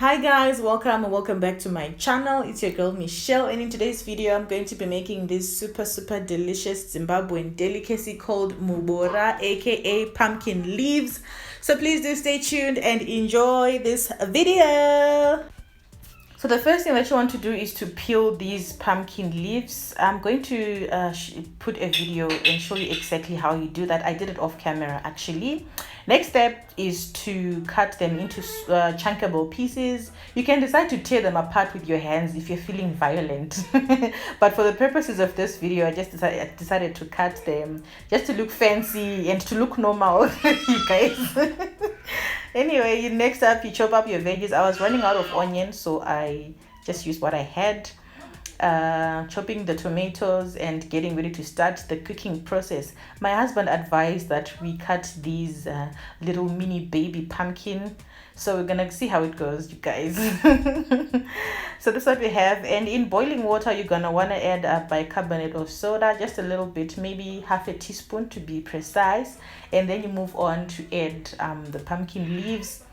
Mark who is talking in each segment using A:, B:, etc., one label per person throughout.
A: Hi guys, welcome back to my channel. It's your girl Michelle, and in today's video I'm going to be making this super delicious Zimbabwean delicacy called Muboora, aka pumpkin leaves. So please do stay tuned and enjoy this video. So the first thing that you want to do is to peel these pumpkin leaves. I'm going to put a video and show you exactly how you do that. I did it off camera actually. Next step is to cut them into chunkable pieces. You can decide to tear them apart with your hands if you're feeling violent. But for the purposes of this video, I just decided to cut them just to look fancy and to look normal, you guys. Anyway, next up, you chop up your veggies. I was running out of onions, so I just used what I had. Chopping the tomatoes and getting ready to start the cooking process. My husband advised that we cut these little mini baby pumpkin. So we're gonna see how it goes, you guys. So this is what we have, and in boiling water you're gonna want to add bicarbonate of soda, just a little bit, maybe half a teaspoon to be precise, and then you move on to add the pumpkin leaves,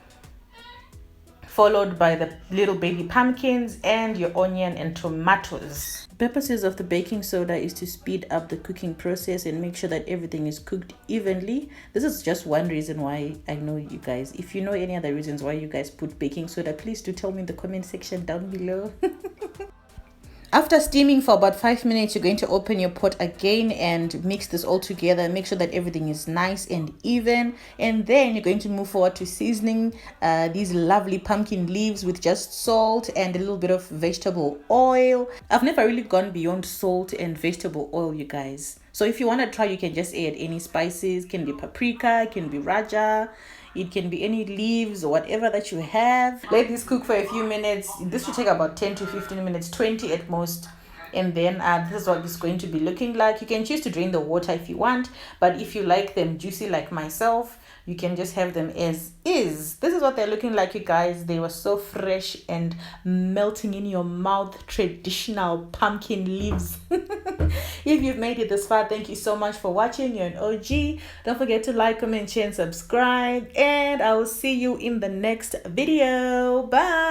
A: followed by the little baby pumpkins and your onion and tomatoes. The purposes of the baking soda is to speed up the cooking process and make sure that everything is cooked evenly. This is just one reason why I know, you guys. If you know any other reasons why you guys put baking soda, please do tell me in the comment section down below. After steaming for about 5 minutes, you're going to open your pot again and mix this all together. Make sure that everything is nice and even. And then you're going to move forward to seasoning these lovely pumpkin leaves with just salt and a little bit of vegetable oil. I've never really gone beyond salt and vegetable oil, you guys. So if you want to try, you can just add any spices. It can be paprika, it can be raja. It can be any leaves or whatever that you have. Let this cook for a few minutes. This should take about 10 to 15 minutes, 20 at most. And then this is what it's going to be looking like. You can choose to drain the water if you want, but if you like them juicy like myself, you can just have them as is. This is what they're looking like, you guys. They were so fresh and melting in your mouth. Traditional pumpkin leaves. If you've made it this far, thank you so much for watching. You're an OG. Don't forget to like, comment, share, and subscribe. And I will see you in the next video. Bye.